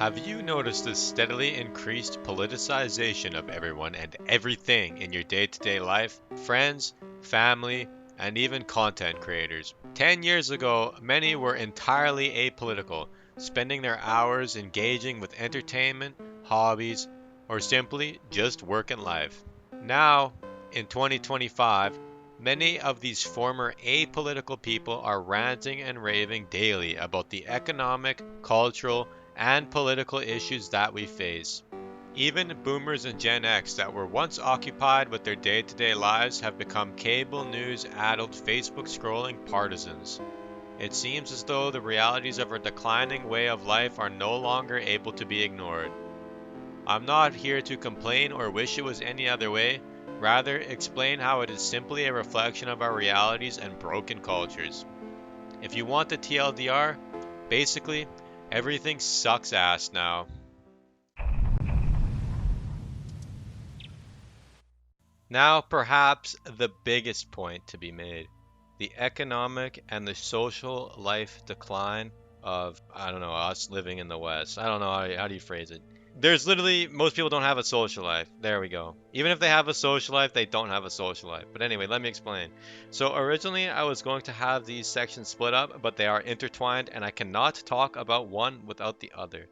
Have you noticed the steadily increased politicization of everyone and everything in your day-to-day life? Friends, family, and even content creators. 10 years ago, many were entirely apolitical, spending their hours engaging with entertainment, hobbies, or simply just work and life. Now, in 2025, many of these former apolitical people are ranting and raving daily about the economic, cultural, and political issues that we face. Even boomers and Gen X that were once occupied with their day to day lives have become cable news addled Facebook scrolling partisans. It seems as though the realities of our declining way of life are no longer able to be ignored. I'm not here to complain or wish it was any other way, rather, explain how it is simply a reflection of our realities and broken cultures. If you want the TLDR, basically, everything sucks ass now. Now, perhaps the biggest point to be made, the economic and the social life decline of, I don't know, us living in the West. I don't know, how do you phrase it? There's literally, most people don't have a social life. There we go. Even if they have a social life, they don't have a social life. But anyway, let me explain. So originally, I was going to have these sections split up, but they are intertwined, and I cannot talk about one without the other.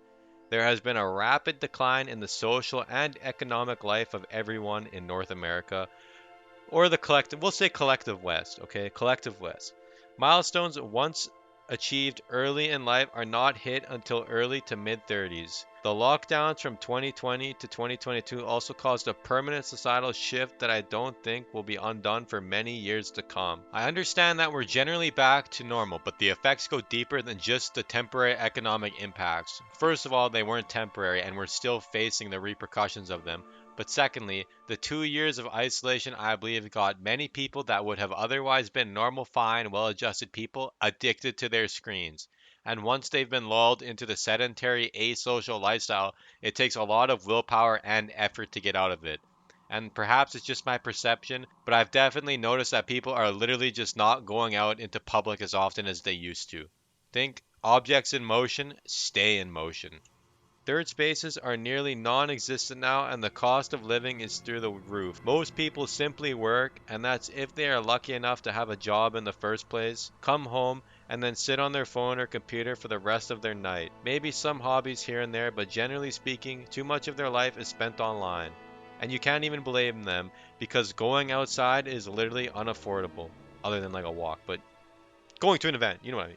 There has been a rapid decline in the social and economic life of everyone in North America, or the collective, we'll say collective West, okay? Collective West. Milestones once achieved early in life are not hit until early to mid 30s. The lockdowns from 2020 to 2022 also caused a permanent societal shift that I don't think will be undone for many years to come. I understand that we're generally back to normal, but the effects go deeper than just the temporary economic impacts. First of all, they weren't temporary and we're still facing the repercussions of them. But secondly, the 2 years of isolation, I believe, got many people that would have otherwise been normal, fine, well adjusted people addicted to their screens. And once they've been lulled into the sedentary, asocial lifestyle, it takes a lot of willpower and effort to get out of it. And perhaps it's just my perception, but I've definitely noticed that people are literally just not going out into public as often as they used to. Think objects in motion stay in motion. Third spaces are nearly non-existent now and the cost of living is through the roof. Most people simply work, and that's if they are lucky enough to have a job in the first place, come home, and then sit on their phone or computer for the rest of their night. Maybe some hobbies here and there, but generally speaking, too much of their life is spent online. And you can't even blame them because going outside is literally unaffordable, other than like a walk, but going to an event, you know what I mean.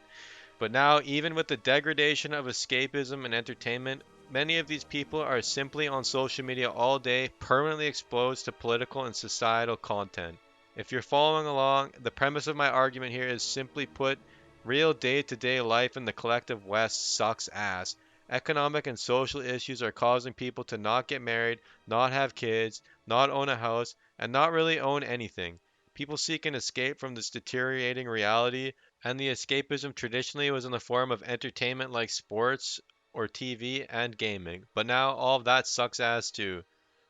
But now, even with the degradation of escapism and entertainment, many of these people are simply on social media all day, permanently exposed to political and societal content. If you're following along, the premise of my argument here is simply put, real day to day life in the collective West sucks ass. Economic and social issues are causing people to not get married, not have kids, not own a house, and not really own anything. People seek an escape from this deteriorating reality, and the escapism traditionally was in the form of entertainment like sports or TV and gaming. But now all of that sucks ass too.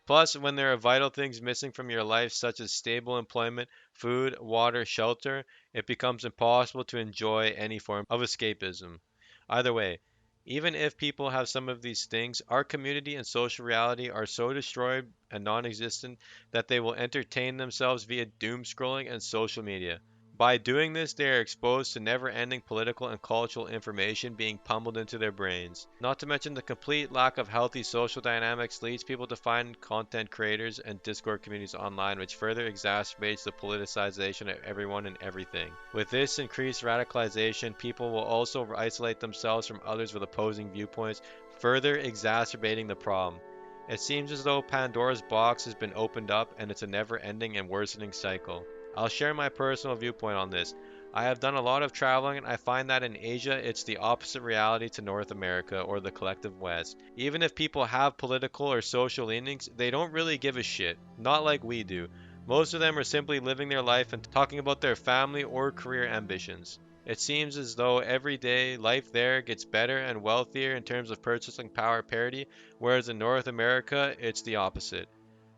Plus, when there are vital things missing from your life, such as stable employment, food, water, shelter, it becomes impossible to enjoy any form of escapism. Either way, even if people have some of these things, our community and social reality are so destroyed and non existent that they will entertain themselves via doom scrolling and social media. By doing this, they are exposed to never ending political and cultural information being pummeled into their brains. Not to mention the complete lack of healthy social dynamics leads people to find content creators and Discord communities online, which further exacerbates the politicization of everyone and everything. With this increased radicalization, people will also isolate themselves from others with opposing viewpoints, further exacerbating the problem. It seems as though Pandora's box has been opened up and it's a never ending and worsening cycle. I'll share my personal viewpoint on this. I have done a lot of traveling and I find that in Asia it's the opposite reality to North America or the collective West. Even if people have political or social leanings, they don't really give a shit. Not like we do. Most of them are simply living their life and talking about their family or career ambitions. It seems as though every day life there gets better and wealthier in terms of purchasing power parity, whereas in North America it's the opposite.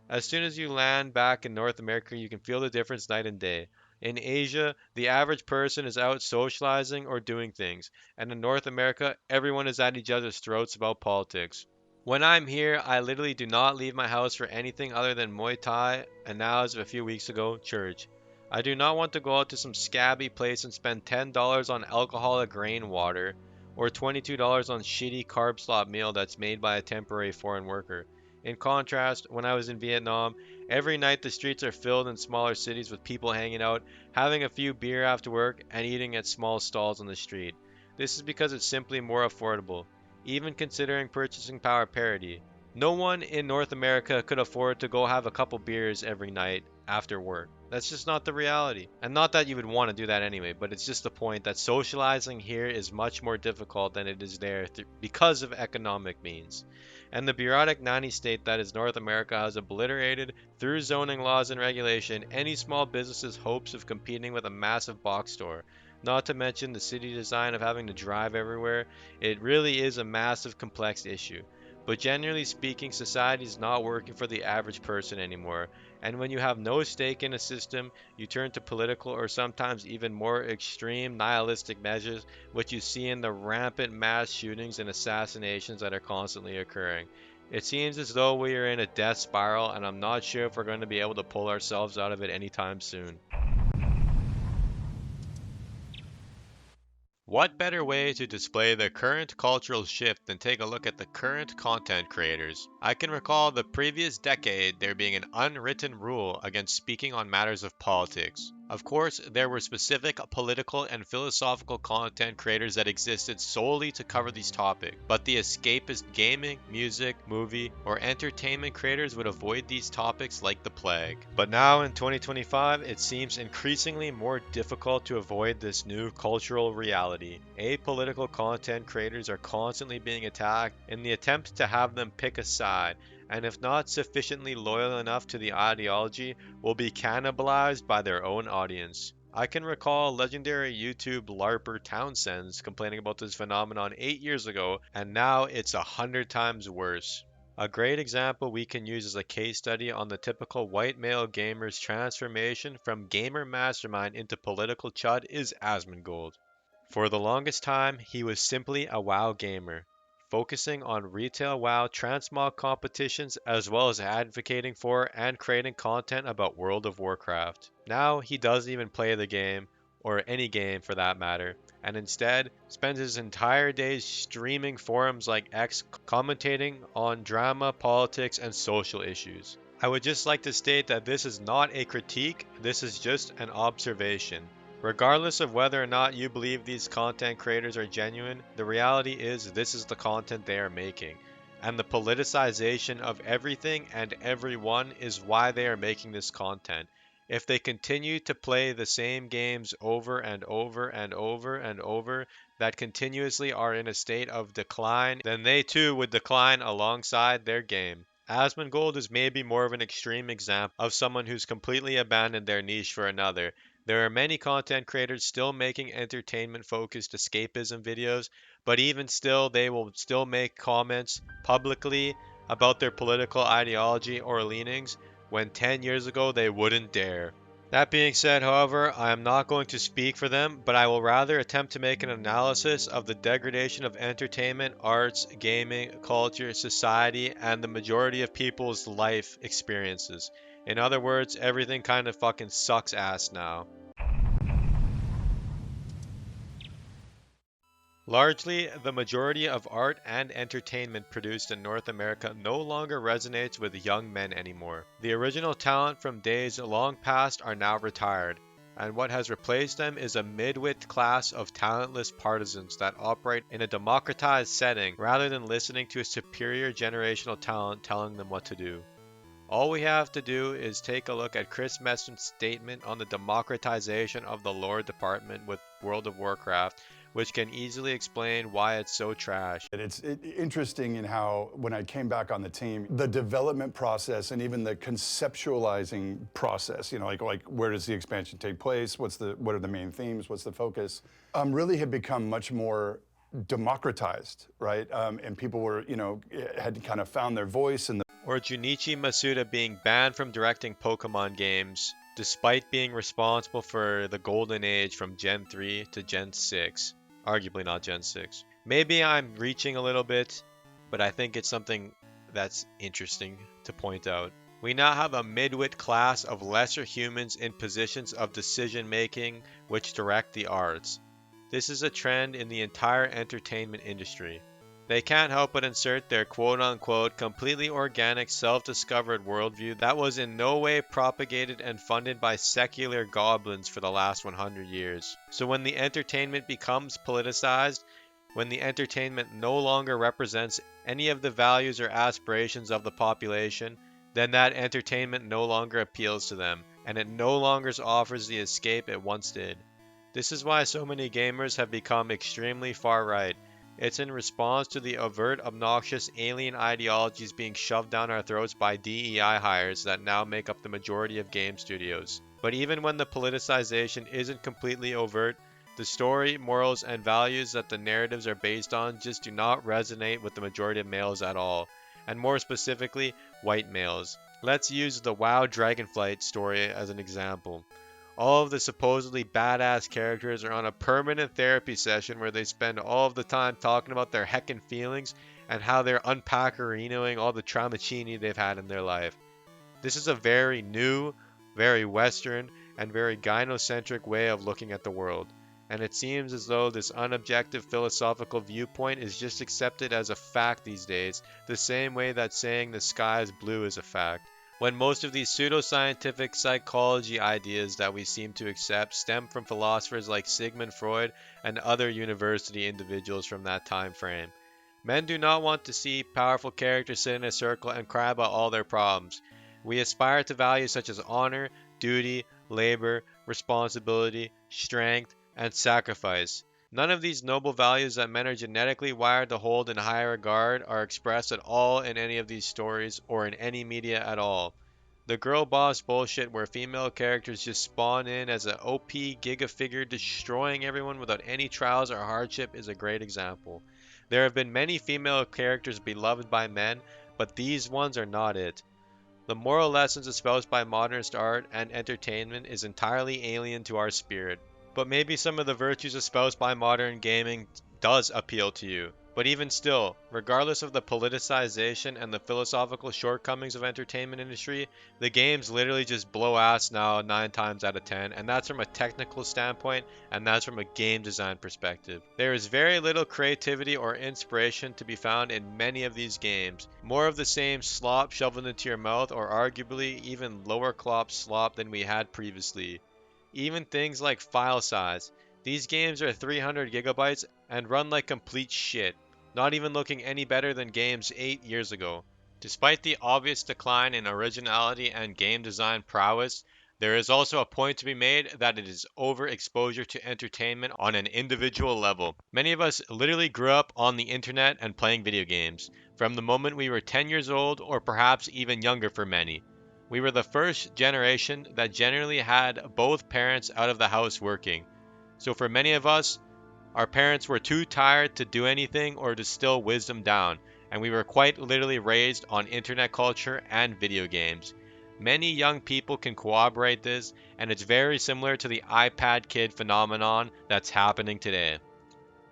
As soon as you land back in North America, you can feel the difference night and day. In Asia, the average person is out socializing or doing things, and in North America, everyone is at each other's throats about politics. When I'm here, I literally do not leave my house for anything other than Muay Thai and now, as of a few weeks ago, church. I do not want to go out to some scabby place and spend $10 on alcoholic grain water or $22 on shitty carb slop meal that's made by a temporary foreign worker. In contrast, when I was in Vietnam, every night the streets are filled in smaller cities with people hanging out, having a few beer after work, and eating at small stalls on the street. This is because it's simply more affordable, even considering purchasing power parity. No one in North America could afford to go have a couple beers every night after work. That's just not the reality. And not that you would want to do that anyway, but it's just the point that socializing here is much more difficult than it is there because of economic means. And the bureaucratic nanny state that is North America has obliterated, through zoning laws and regulation, any small business's hopes of competing with a massive box store. Not to mention the city design of having to drive everywhere. It really is a massive, complex issue. But generally speaking, society is not working for the average person anymore. And when you have no stake in a system, you turn to political or sometimes even more extreme nihilistic measures, which you see in the rampant mass shootings and assassinations that are constantly occurring. It seems as though we are in a death spiral, and I'm not sure if we're going to be able to pull ourselves out of it anytime soon. What better way to display the current cultural shift than take a look at the current content creators? I can recall the previous decade there being an unwritten rule against speaking on matters of politics. Of course, there were specific political and philosophical content creators that existed solely to cover these topics, but the escapist gaming, music, movie, or entertainment creators would avoid these topics like the plague. But now in 2025, it seems increasingly more difficult to avoid this new cultural reality. Apolitical content creators are constantly being attacked in the attempt to have them pick a side, and if not sufficiently loyal enough to the ideology, will be cannibalized by their own audience. I can recall legendary YouTube LARPer Townsend's complaining about this phenomenon 8 years ago, and now it's 100 times worse. A great example we can use as a case study on the typical white male gamer's transformation from gamer mastermind into political chud is Asmongold. For the longest time, he was simply a WoW gamer, focusing on retail WoW transmog competitions as well as advocating for and creating content about World of Warcraft. Now he doesn't even play the game, or any game for that matter, and instead spends his entire days streaming forums like X, commentating on drama, politics, and social issues. I would just like to state that this is not a critique, this is just an observation. Regardless of whether or not you believe these content creators are genuine, the reality is this is the content they are making. And the politicization of everything and everyone is why they are making this content. If they continue to play the same games over and over and over and over that continuously are in a state of decline, then they too would decline alongside their game. Asmongold is maybe more of an extreme example of someone who's completely abandoned their niche for another. There are many content creators still making entertainment focused escapism videos, but even still, they will still make comments publicly about their political ideology or leanings when 10 years ago they wouldn't dare. That being said, however, I am not going to speak for them, but I will rather attempt to make an analysis of the degradation of entertainment, arts, gaming, culture, society, and the majority of people's life experiences. In other words, everything kind of fucking sucks ass now. Largely, the majority of art and entertainment produced in North America no longer resonates with young men anymore. The original talent from days long past are now retired, and what has replaced them is a mid-wit class of talentless partisans that operate in a democratized setting rather than listening to a superior generational talent telling them what to do. All we have to do is take a look at Chris Messon's statement on the democratization of the lore department with World of Warcraft, which can easily explain why it's so trash. It's interesting in how, when I came back on the team, the development process and even the conceptualizing process, like where does the expansion take place? What are the main themes? What's the focus? Really had become much more democratized, right? And people were, had kind of found their voice and Or Junichi Masuda being banned from directing Pokemon games, despite being responsible for the golden age from Gen 3 to Gen 6. Arguably not Gen 6. Maybe I'm reaching a little bit, but I think it's something that's interesting to point out. We now have a midwit class of lesser humans in positions of decision making which direct the arts. This is a trend in the entire entertainment industry. They can't help but insert their quote unquote completely organic self discovered worldview that was in no way propagated and funded by secular goblins for the last 100 years. So when the entertainment becomes politicized, when the entertainment no longer represents any of the values or aspirations of the population, then that entertainment no longer appeals to them, and it no longer offers the escape it once did. This is why so many gamers have become extremely far right. It's in response to the overt, obnoxious alien ideologies being shoved down our throats by DEI hires that now make up the majority of game studios. But even when the politicization isn't completely overt, the story, morals, and values that the narratives are based on just do not resonate with the majority of males at all, and more specifically, white males. Let's use the WoW Dragonflight story as an example. All of the supposedly badass characters are on a permanent therapy session where they spend all of the time talking about their heckin' feelings and how they're unpackerinoing all the traumacini they've had in their life. This is a very new, very Western, and very gynocentric way of looking at the world, and it seems as though this unobjective philosophical viewpoint is just accepted as a fact these days, the same way that saying the sky is blue is a fact. When most of these pseudoscientific psychology ideas that we seem to accept stem from philosophers like Sigmund Freud and other university individuals from that time frame. Men do not want to see powerful characters sit in a circle and cry about all their problems. We aspire to values such as honor, duty, labor, responsibility, strength, and sacrifice. None of these noble values that men are genetically wired to hold in high regard are expressed at all in any of these stories or in any media at all. The girl boss bullshit where female characters just spawn in as a OP giga figure destroying everyone without any trials or hardship is a great example. There have been many female characters beloved by men, but these ones are not it. The moral lessons espoused by modernist art and entertainment is entirely alien to our spirit. But maybe some of the virtues espoused by modern gaming does appeal to you. But even still, regardless of the politicization and the philosophical shortcomings of entertainment industry, the games literally just blow ass now 9 times out of 10, and that's from a technical standpoint, and that's from a game design perspective. There is very little creativity or inspiration to be found in many of these games. More of the same slop shoveled into your mouth, or arguably even lower clop slop than we had previously. Even things like file size. These games are 300 gigabytes and run like complete shit, not even looking any better than games 8 years ago. Despite the obvious decline in originality and game design prowess, there is also a point to be made that it is overexposure to entertainment on an individual level. Many of us literally grew up on the internet and playing video games, from the moment we were 10 years old or perhaps even younger for many. We were the first generation that generally had both parents out of the house working. So for many of us, our parents were too tired to do anything or distill wisdom down, and we were quite literally raised on internet culture and video games. Many young people can corroborate this, and it's very similar to the iPad kid phenomenon that's happening today.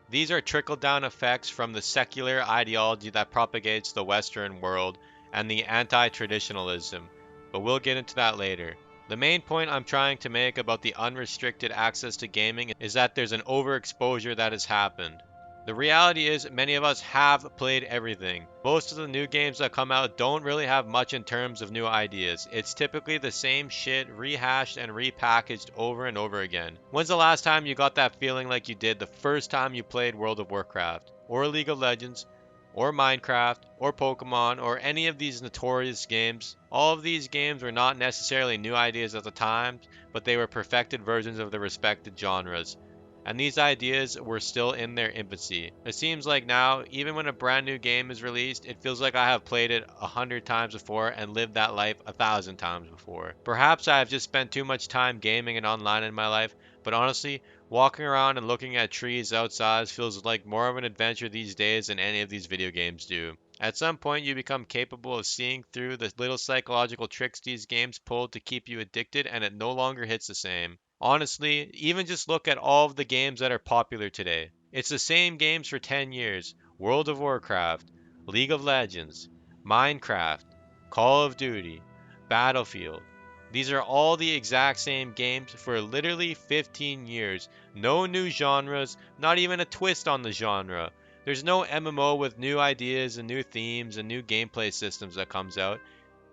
These are trickle-down effects from the secular ideology that propagates the Western world and the anti-traditionalism, but we'll get into that later. The main point I'm trying to make about the unrestricted access to gaming is that there's an overexposure that has happened. The reality is, many of us have played everything. Most of the new games that come out don't really have much in terms of new ideas. It's typically the same shit rehashed and repackaged over and over again. When's the last time you got that feeling like you did the first time you played World of Warcraft, or League of Legends, or Minecraft, or Pokemon, or any of these notorious games? All of these games were not necessarily new ideas at the time, but they were perfected versions of the respected genres. And these ideas were still in their infancy. It seems like now, even when a brand new game is released, it feels like I have played it 100 times before and lived that life 1,000 times before. Perhaps I have just spent too much time gaming and online in my life, but honestly, walking around and looking at trees outside feels like more of an adventure these days than any of these video games do. At some point, you become capable of seeing through the little psychological tricks these games pull to keep you addicted, and it no longer hits the same. Honestly, even just look at all of the games that are popular today. It's the same games for 10 years: World of Warcraft, League of Legends, Minecraft, Call of Duty, Battlefield. These are all the exact same games for literally 15 years. No new genres, not even a twist on the genre. There's no MMO with new ideas and new themes and new gameplay systems that comes out.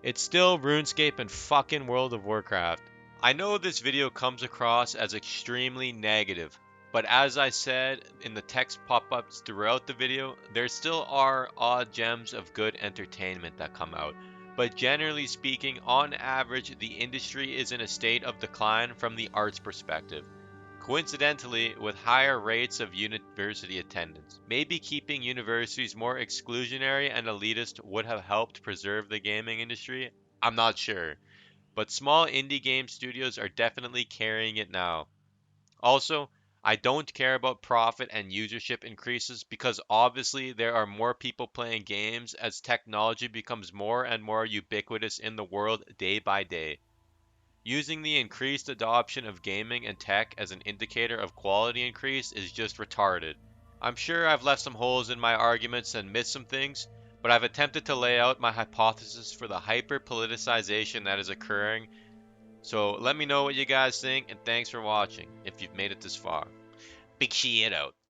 It's still RuneScape and fucking World of Warcraft. I know this video comes across as extremely negative, but as I said in the text pop-ups throughout the video, there still are odd gems of good entertainment that come out. But generally speaking, on average, the industry is in a state of decline from the arts perspective. Coincidentally, with higher rates of university attendance. Maybe keeping universities more exclusionary and elitist would have helped preserve the gaming industry. I'm not sure. But small indie game studios are definitely carrying it now. Also, I don't care about profit and usership increases because obviously there are more people playing games as technology becomes more and more ubiquitous in the world day by day. Using the increased adoption of gaming and tech as an indicator of quality increase is just retarded. I'm sure I've left some holes in my arguments and missed some things, but I've attempted to lay out my hypothesis for the hyper politicization that is occurring. So let me know what you guys think, and thanks for watching if you've made it this far. Big shit out.